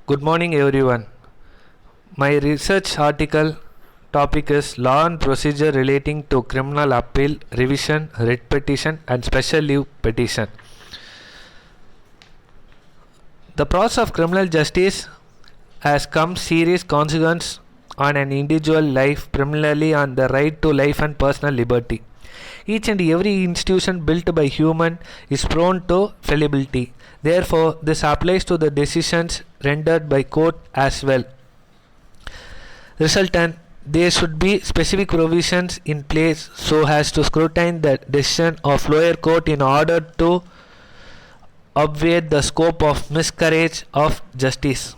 Good morning, everyone. My research article topic is Law and Procedure Relating to Criminal Appeal, Revision, Writ Petition, and Special Leave Petition. The process of criminal justice has come serious consequences on an individual life, primarily on the right to life and personal liberty. Each and every institution built by human is prone to fallibility. Therefore, this applies to the decisions rendered by court as well. Resultant, there should be specific provisions in place so as to scrutinize the decision of lower court in order to obviate the scope of miscarriage of justice.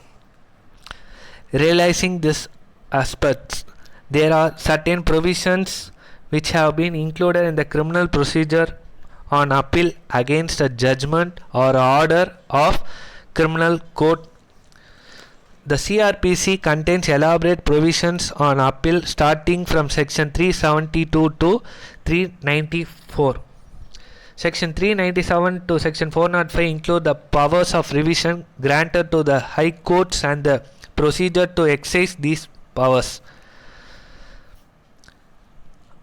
Realizing this aspects, there are certain provisions which have been included in the criminal procedure on appeal against a judgment or order of criminal court. The CRPC contains elaborate provisions on appeal starting from section 372 to 394. Section 397 to section 405 include the powers of revision granted to the high courts and the procedure to exercise these powers.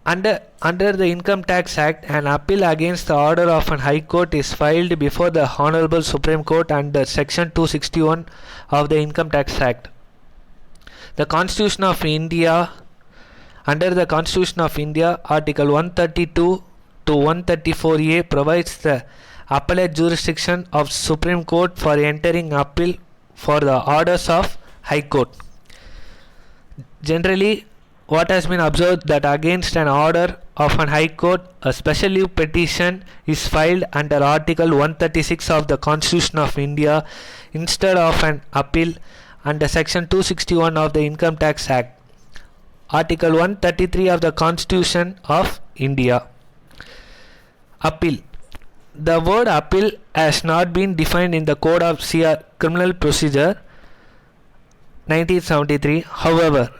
Under the Income Tax Act, an appeal against the order of an High Court is filed before the Honorable Supreme Court under Section 261 of the Income Tax Act. The Constitution of India, under the Constitution of India, Article 132 to 134A provides the appellate jurisdiction of Supreme Court for entering appeal for the orders of High Court. Generally, what has been observed that against an order of an High Court, a special leave petition is filed under Article 136 of the Constitution of India instead of an appeal under Section 261 of the Income Tax Act. Article 133 of the Constitution of India. Appeal. The word appeal has not been defined in the Code of Criminal Procedure 1973. However,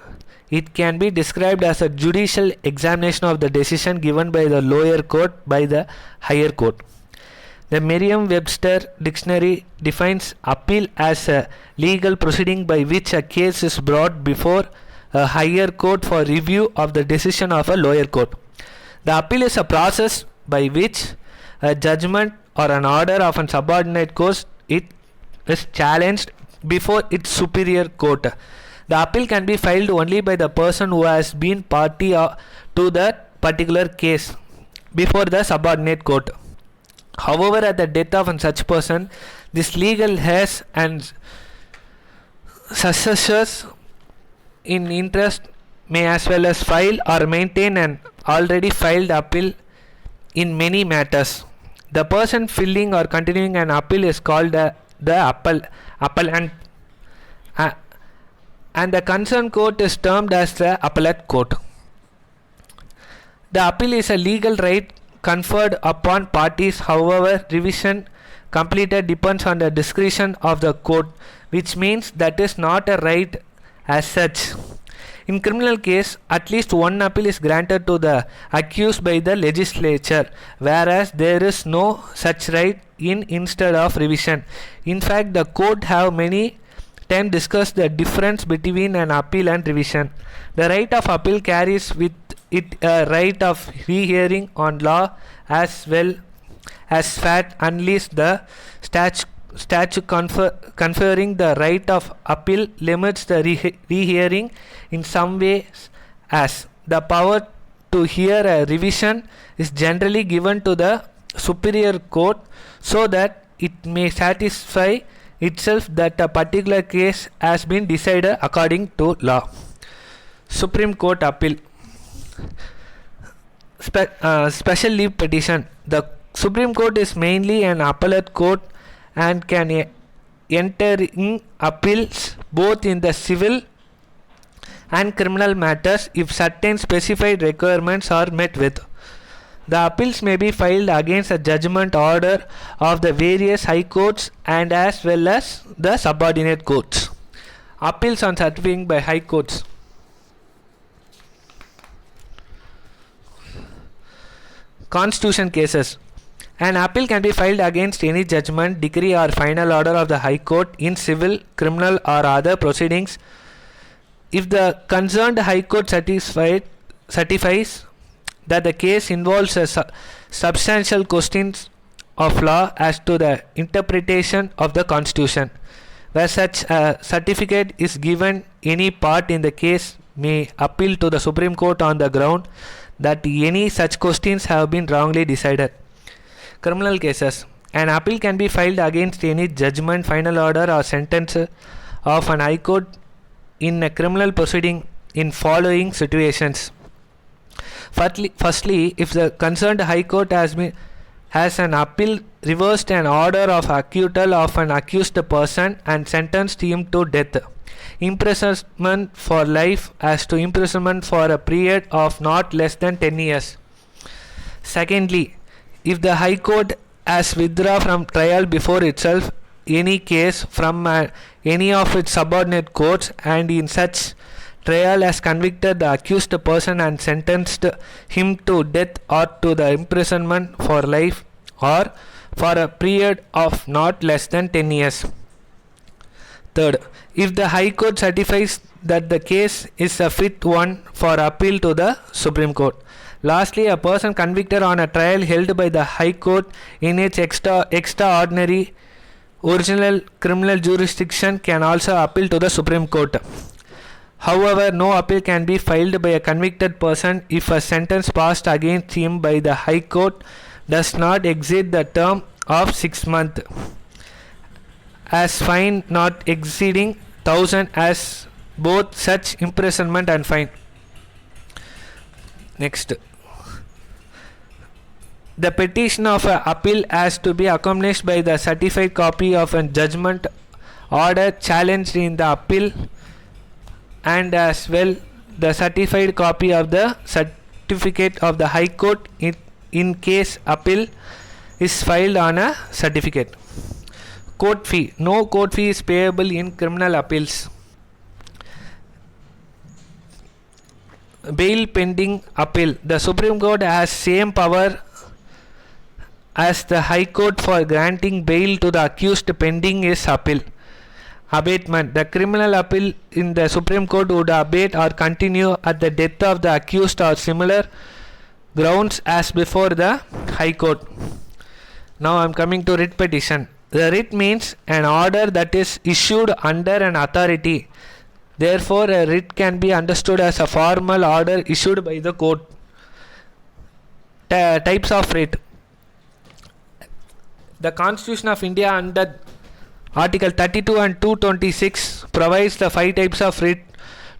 it can be described as a judicial examination of the decision given by the lower court by the higher court. The Merriam-Webster dictionary defines appeal as a legal proceeding by which a case is brought before a higher court for review of the decision of a lower court. The appeal is a process by which a judgment or an order of a subordinate court is challenged before its superior court. The appeal can be filed only by the person who has been party to that particular case before the subordinate court. However, at the death of such person, this legal heirs and successors in interest may as well as file or maintain an already filed appeal in many matters. The person filing or continuing an appeal is called the appellant, and the concerned court is termed as the appellate court. The appeal is a legal right conferred upon parties. However, revision completed depends on the discretion of the court, which means that is not a right as such. In criminal case, at least one appeal is granted to the accused by the legislature, whereas there is no such right instead of revision. In fact, the court have many time discuss the difference between an appeal and revision. The right of appeal carries with it a right of rehearing on law as well as fact, unless the statute conferring the right of appeal limits the rehearing in some ways, as the power to hear a revision is generally given to the superior court so that it may satisfy itself that a particular case has been decided according to law. Supreme Court appeal. Special leave petition. The Supreme Court is mainly an appellate court and can enter in appeals both in the civil and criminal matters if certain specified requirements are met with. The appeals may be filed against a judgment order of the various high courts and as well as the subordinate courts. Appeals on certifying by high courts. Constitution cases. An appeal can be filed against any judgment, decree, or final order of the High Court in civil, criminal, or other proceedings if the concerned High Court certifies that the case involves substantial questions of law as to the interpretation of the Constitution. Where such a certificate is given, any part in the case may appeal to the Supreme Court on the ground that any such questions have been wrongly decided. Criminal cases. An appeal can be filed against any judgment, final order, or sentence of an High Court in a criminal proceeding in following situations. Firstly, if the concerned High Court has an appeal reversed an order of acquittal of an accused person and sentenced him to death, imprisonment for life as to imprisonment for a period of not less than 10 years. Secondly, if the High Court has withdrawn from trial before itself any case from any of its subordinate courts and in such trial has convicted the accused person and sentenced him to death or to the imprisonment for life or for a period of not less than 10 years. Third, if the High Court certifies that the case is a fit one for appeal to the Supreme Court. Lastly, a person convicted on a trial held by the High Court in its extraordinary original criminal jurisdiction can also appeal to the Supreme Court. However, no appeal can be filed by a convicted person if a sentence passed against him by the High Court does not exceed the term of 6 months, as fine not exceeding 1,000 as both such imprisonment and fine. Next, the petition of an appeal has to be accompanied by the certified copy of a judgment order challenged in the appeal and as well the certified copy of the certificate of the High Court in case appeal is filed on a certificate. Court fee. No court fee is payable in criminal appeals. Bail pending appeal. The Supreme Court has same power as the High Court for granting bail to the accused pending his appeal. Abatement. The criminal appeal in the Supreme Court would abate or continue at the death of the accused or similar grounds as before the High Court. Now I am coming to writ petition. The writ means an order that is issued under an authority. Therefore, a writ can be understood as a formal order issued by the court. Types of writ. The Constitution of India under Article 32 and 226 provides the 5 types of writ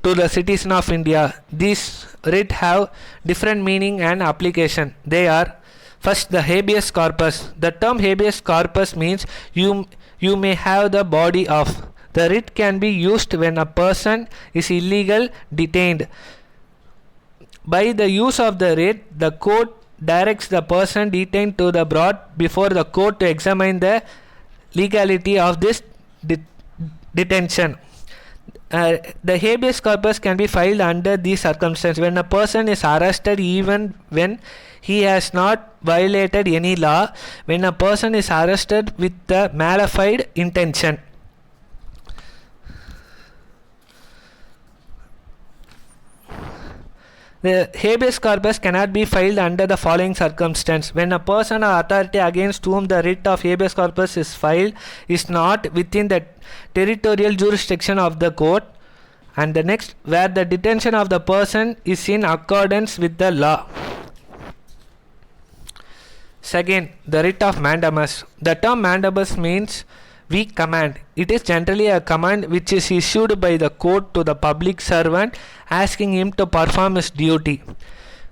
to the citizen of India. These writ have different meaning and application. They are: first, the habeas corpus. The term habeas corpus means you may have the body of. The writ can be used when a person is illegal detained. By the use of the writ, the court directs the person detained to be brought before the court to examine the legality of this detention. The habeas corpus can be filed under these circumstances: when a person is arrested even when he has not violated any law, when a person is arrested with the malified intention. The habeas corpus cannot be filed under the following circumstance: when a person or authority against whom the writ of habeas corpus is filed is not within the territorial jurisdiction of the court, and the next, where the detention of the person is in accordance with the law. Second, the writ of mandamus. The term mandamus means weak command. It is generally a command which is issued by the court to the public servant asking him to perform his duty,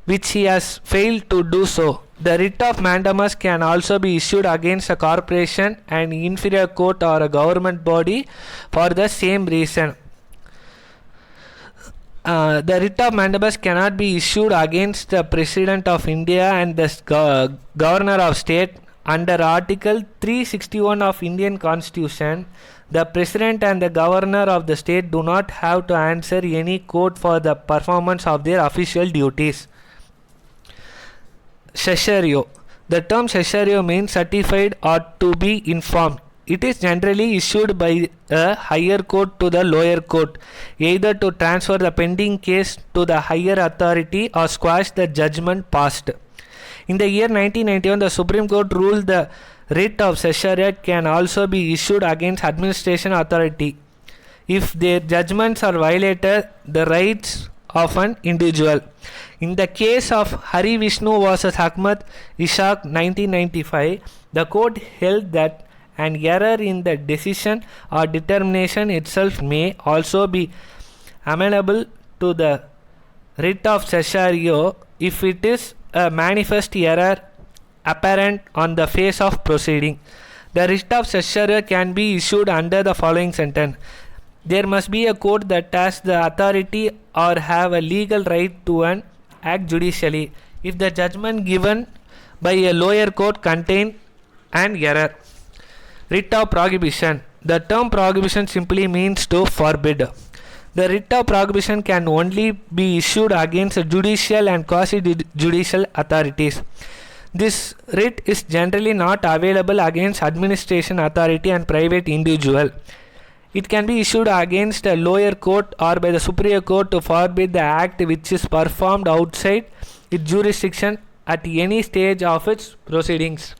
which he has failed to do so. The writ of mandamus can also be issued against a corporation, an inferior court, or a government body for the same reason. The writ of mandamus cannot be issued against the President of India and the Governor of State. Under Article 361 of Indian Constitution, the President and the Governor of the state do not have to answer any court for the performance of their official duties. Cessario. The term cessario means certified or to be informed. It is generally issued by a higher court to the lower court, either to transfer the pending case to the higher authority or squash the judgment passed. In the year 1991, the Supreme Court ruled the writ of cessariat can also be issued against administration authority if their judgments are violated the rights of an individual. In the case of Hari Vishnu vs. Ahmad Ishaq 1995, the court held that an error in the decision or determination itself may also be amenable to the writ of cessario if it is a manifest error apparent on the face of proceeding. The writ of cessario can be issued under the following sentence: there must be a court that has the authority or have a legal right to act judicially if the judgment given by a lower court contain an error. Writ of prohibition. The term prohibition simply means to forbid. The writ of prohibition can only be issued against judicial and quasi-judicial authorities. This writ is generally not available against administration authority and private individual. It can be issued against a lower court or by the superior court to forbid the act which is performed outside its jurisdiction at any stage of its proceedings.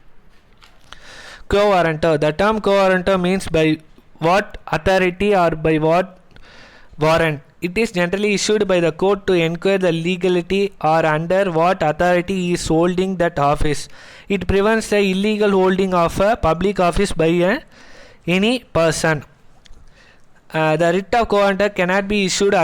Quo warranto. The term quo warranto means by what authority or by what warrant. It is generally issued by the court to enquire the legality or under what authority is holding that office. It prevents the illegal holding of a public office by any person. The writ of quo warranto cannot be issued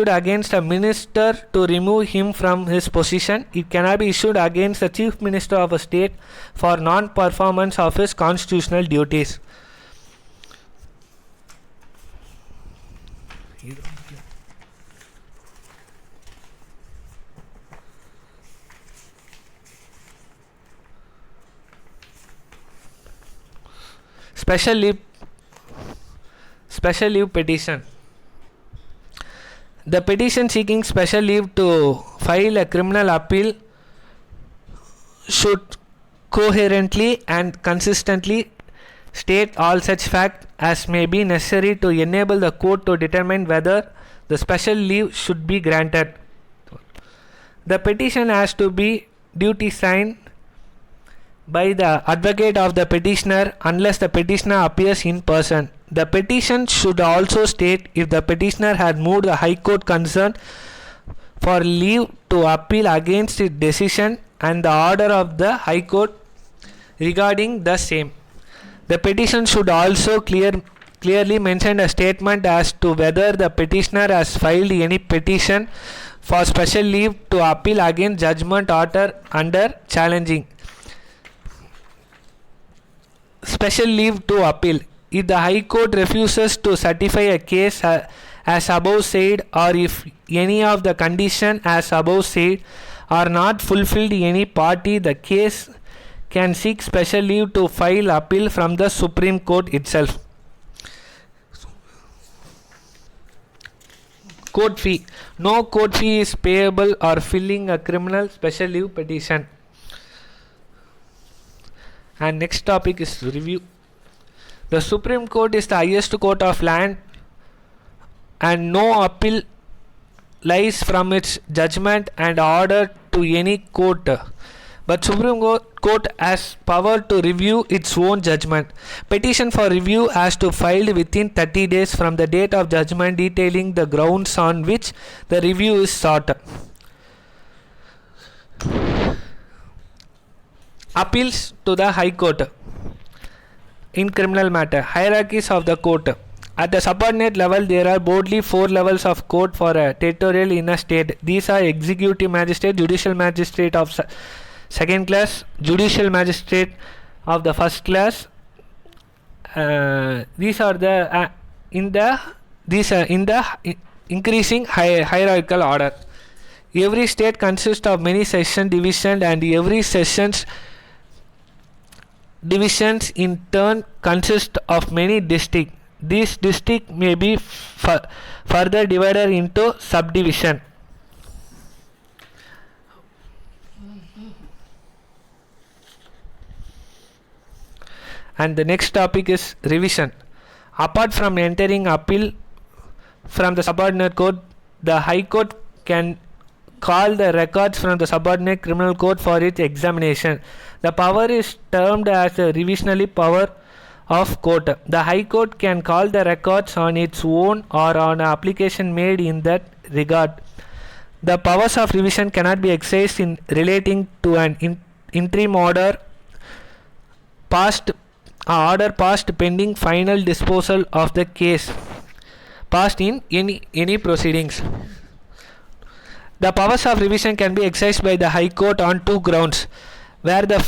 against a minister to remove him from his position. It cannot be issued against the chief minister of a state for non-performance of his constitutional duties. Special leave petition. The petition seeking special leave to file a criminal appeal should coherently and consistently state all such facts as may be necessary to enable the court to determine whether the special leave should be granted. The petition has to be duty signed by the advocate of the petitioner unless the petitioner appears in person. The petition should also state if the petitioner had moved the High Court concerned for leave to appeal against its decision and the order of the High Court regarding the same. The petition should also clearly mention a statement as to whether the petitioner has filed any petition for special leave to appeal against judgment order under challenging. Special leave to appeal. If the High Court refuses to certify a case as above said, or if any of the conditions as above said are not fulfilled, any party the case can seek special leave to file appeal from the Supreme Court itself. Court fee. No court fee is payable or filling a criminal special leave petition. And next topic is review. The Supreme Court is the highest court of land and no appeal lies from its judgment and order to any court. But Supreme Court has power to review its own judgment. Petition for review has to file within 30 days from the date of judgment detailing the grounds on which the review is sought. Appeals to the High Court. In criminal matter, hierarchies of the court. At the subordinate level, there are broadly 4 levels of court for a territorial in a state. These are executive magistrate, judicial magistrate of second class, judicial magistrate of the first class. These are the in the increasing hierarchical order. Every state consists of many section divisions, and every session's divisions in turn consist of many districts. These districts may be further divided into subdivision. And the next topic is revision. Apart from entering appeal from the subordinate court, the High Court can call the records from the subordinate criminal court for its examination. The power is termed as the revisionary power of court. The High Court can call the records on its own or on an application made in that regard. The powers of revision cannot be exercised in relating to an interim order passed pending final disposal of the case passed in any proceedings. The powers of revision can be exercised by the High Court on two grounds: where the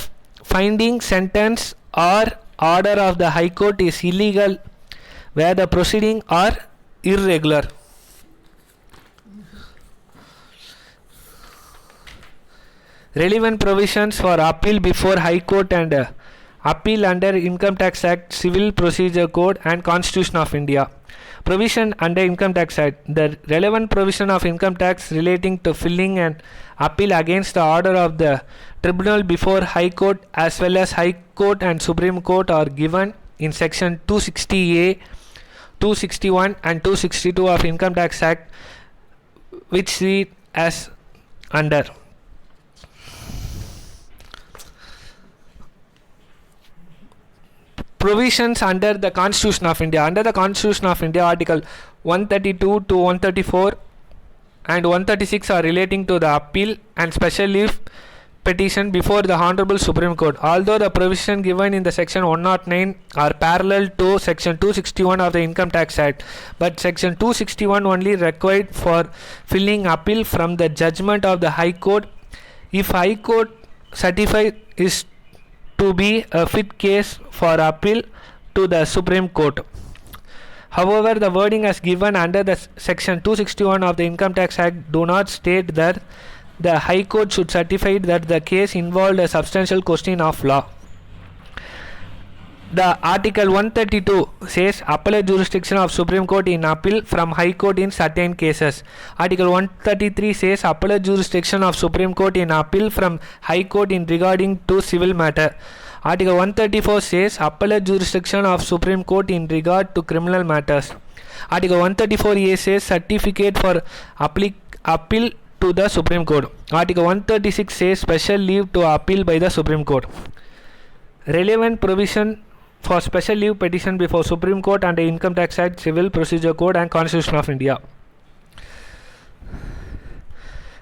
finding, sentence or order of the High Court is illegal, where the proceedings are irregular. Relevant provisions for appeal before High Court and appeal under Income Tax Act, Civil Procedure Code and Constitution of India. Provision under Income Tax Act. The relevant provision of income tax relating to filing and appeal against the order of the tribunal before High Court as well as High Court and Supreme Court are given in section 260A, 261 and 262 of Income Tax Act, which read as under. Provisions under the Constitution of India. Under the Constitution of India, Article 132 to 134 and 136 are relating to the appeal and special leave petition before the Honorable Supreme Court. Although the provision given in the section 109 are parallel to section 261 of the Income Tax Act, but section 261 only required for filing appeal from the judgment of the High Court if High Court certified is to be a fit case for appeal to the Supreme Court. However, the wording as given under the section 261 of the Income Tax Act do not state that the High Court should certify that the case involved a substantial question of law. The Article 132 says appellate jurisdiction of Supreme Court in appeal from High Court in certain cases. Article 133 says appellate jurisdiction of Supreme Court in appeal from High Court in regarding to civil matter. Article 134 says appellate jurisdiction of Supreme Court in regard to criminal matters. Article 134A says certificate for appeal to the Supreme Court. Article 136 says special leave to appeal by the Supreme Court. Relevant provision for special leave petition before Supreme Court under Income Tax Act, Civil Procedure Code and Constitution of India.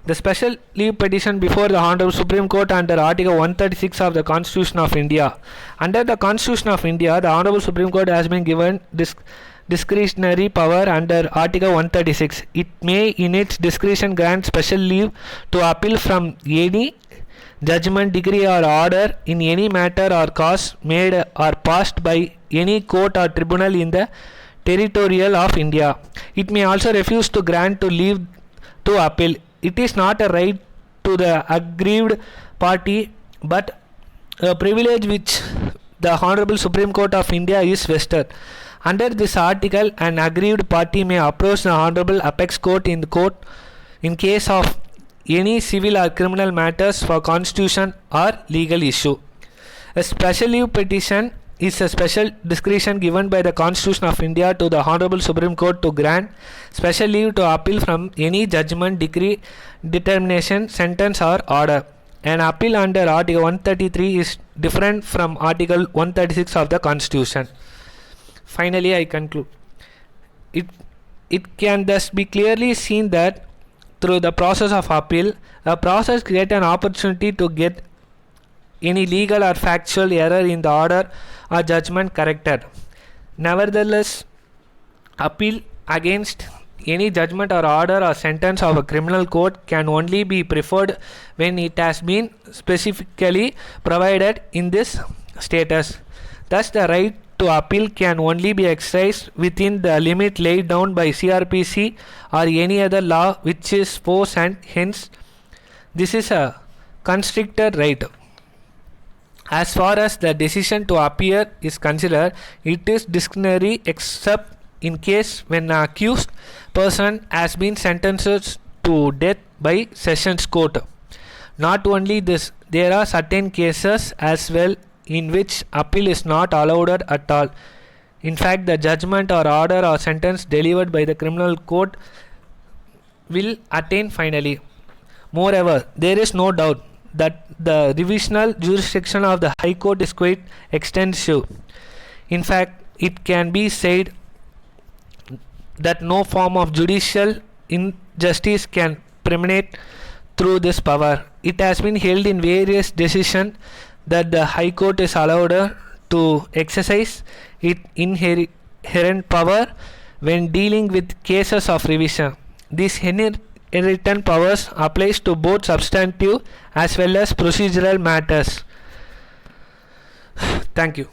The special leave petition before the Honorable Supreme Court under Article 136 of the Constitution of India. Under the Constitution of India, the Honorable Supreme Court has been given discretionary power under Article 136. It may in its discretion grant special leave to appeal from any judgment, decree or order in any matter or cause made or passed by any court or tribunal in the territorial of India. It may also refuse to grant to leave to appeal. It is not a right to the aggrieved party but a privilege which the Honorable Supreme Court of India is vested. Under this article, an aggrieved party may approach the Honorable Apex Court in case of any civil or criminal matters for constitution or legal issue. A special leave petition is a special discretion given by the Constitution of India to the Honorable Supreme Court to grant special leave to appeal from any judgment, decree, determination, sentence or order. An appeal under Article 133 is different from Article 136 of the Constitution. Finally, I conclude. It can thus be clearly seen that through the process of appeal, a process creates an opportunity to get any legal or factual error in the order or judgment corrected. Nevertheless, appeal against any judgment or order or sentence of a criminal court can only be preferred when it has been specifically provided in this status. Thus, the right to appeal can only be exercised within the limit laid down by CRPC or any other law which is force, and hence this is a constricted right. As far as the decision to appear is considered, it is discretionary except in case when the accused person has been sentenced to death by Sessions Court. Not only this, there are certain cases as well in which appeal is not allowed at all. In fact, the judgment or order or sentence delivered by the criminal court will attain finally. Moreover, there is no doubt that the revisional jurisdiction of the High Court is quite extensive. In fact, it can be said that no form of judicial injustice can permeate through this power. It has been held in various decisions that the High Court is allowed to exercise its inherent power when dealing with cases of revision. These inherent powers applies to both substantive as well as procedural matters. Thank you.